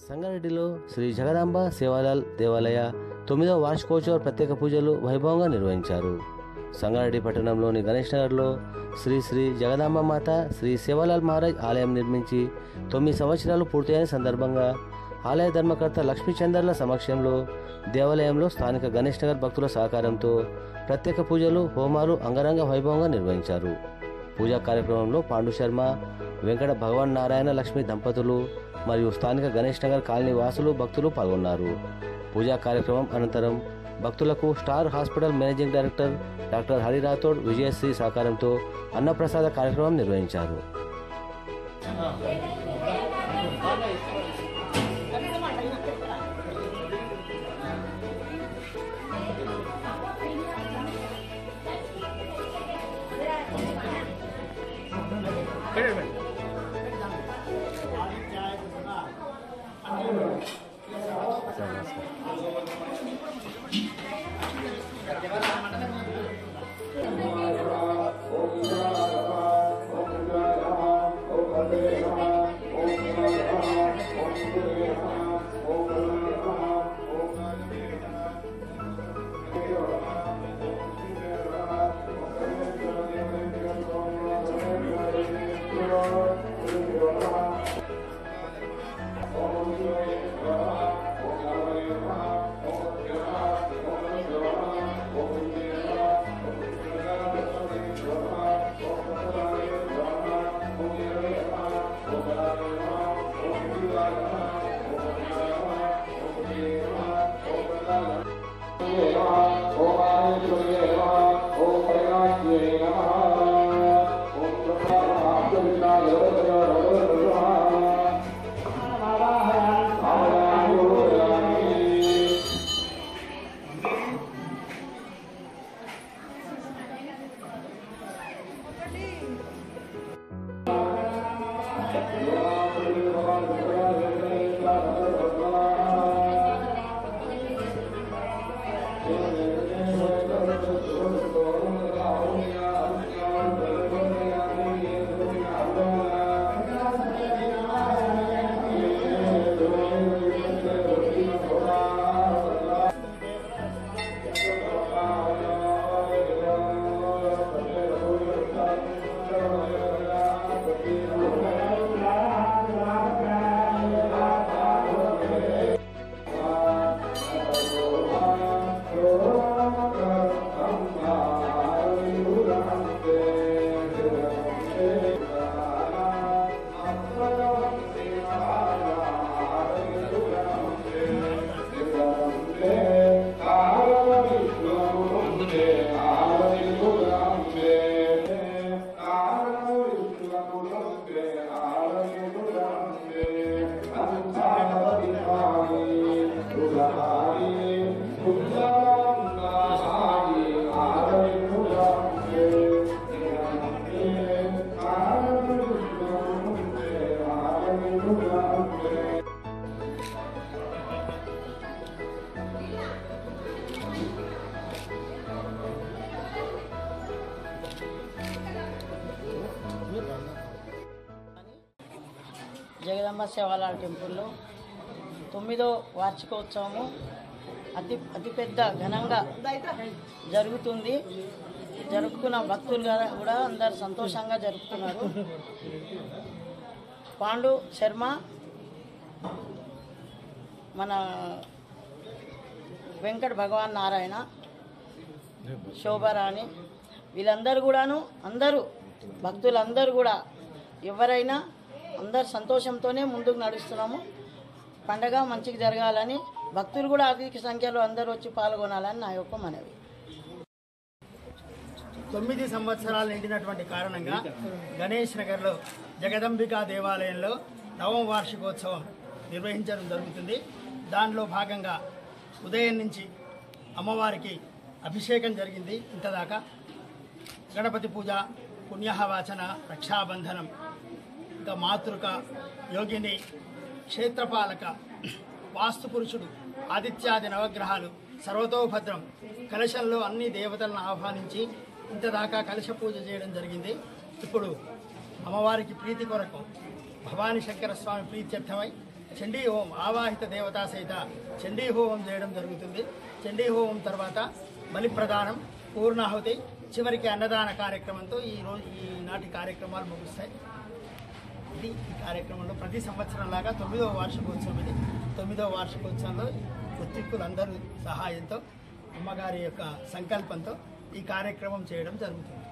సంగారెడ్డిలో శ్రీ జగదాంబ సేవాలాల్ దేవాలయ 9వ వార్షికోత్సవ ప్రత్యేక పూజలు వైభవంగా నిర్వహించారు. సంగారెడ్డి పట్టణంలోని గణేష్ నగర్లో శ్రీ శ్రీ జగదాంబ మాత శ్రీ సేవాలాల్ మహారాజ్ ఆలయం నిర్మించి 9 సంవత్సరాలు పూర్తయిన సందర్భంగా ఆలయ ధర్మకర్త లక్ష్మీచందర్ల సమక్షంలో దేవాలయంలో స్థానిక గణేష్ నగర్ భక్తుల సహకారంతో ప్రత్యేక పూజలు, హోమాలు అంగరంగ వైభవంగా నిర్వహించారు. పూజా కార్యక్రమంలో పాండు శర్మ, వెంకట భగవాన్ నారాయణ లక్ష్మి దంపతులు మరియు స్థానిక గణేష్ నగర్ కాలనీ వాసులు, భక్తులు పాల్గొన్నారు. పూజా కార్యక్రమం అనంతరం భక్తులకు star hospital managing director doctor Hari Rathod, Vijayasri సహకారంతో అన్నప్రసాద కార్యక్రమం నిర్వహించారు. జగదాంబ సేవాలాల్ టెంపుల్లో 9వ వార్షికోత్సవము అతిపెద్ద ఘనంగా జరుగుతుంది. జరుపుకున్న భక్తులు కూడా అందరు సంతోషంగా జరుపుతున్నారు. పాండు శర్మ, మన వెంకట భగవాన్ నారాయణ, శోభారాణి, వీళ్ళందరూ కూడాను అందరూ భక్తులందరూ కూడా ఎవరైనా అందరు సంతోషంతోనే ముందుకు నడుస్తున్నాము. పండగ మంచిగా జరగాలని, భక్తులు కూడా అధిక సంఖ్యలో అందరూ వచ్చి పాల్గొనాలని నా యొక్క మనవి. 9 సంవత్సరాలు నిండినటువంటి కారణంగా గణేష్ నగర్లో జగదంబికా దేవాలయంలో 9వ వార్షికోత్సవం నిర్వహించడం జరుగుతుంది. దానిలో భాగంగా ఉదయం నుంచి అమ్మవారికి అభిషేకం జరిగింది. ఇంతదాకా గణపతి పూజ, పుణ్యహవాచన, రక్షాబంధనం, ఇంకా మాతృక, యోగిని, క్షేత్రపాలక, వాస్తుపురుషుడు, ఆదిత్యాది నవగ్రహాలు, సర్వతోభద్రం, కలశంలో అన్ని దేవతలను ఆహ్వానించి ఇంతదాకా కలశ పూజ చేయడం జరిగింది. ఇప్పుడు అమ్మవారికి ప్రీతి కొరకు భవానీ శంకర స్వామి ప్రీత్యర్థమై చండీ హోమం ఆవాహిత దేవతా సహిత చండీ హోమం చేయడం జరుగుతుంది. చండీ హోమం తర్వాత బలి ప్రదానం, పూర్ణాహుతి, చివరికి అన్నదాన కార్యక్రమంతో ఈనాటి కార్యక్రమాలు ముగుస్తాయి. ఇది ఈ కార్యక్రమంలో ప్రతి సంవత్సరం లాగా 9వ వార్షికోత్సవం. ఇది 9వ వార్షికోత్సవంలో వృత్తికులందరూ సహాయంతో అమ్మగారి యొక్క సంకల్పంతో ఈ కార్యక్రమం చేయడం జరుగుతుంది.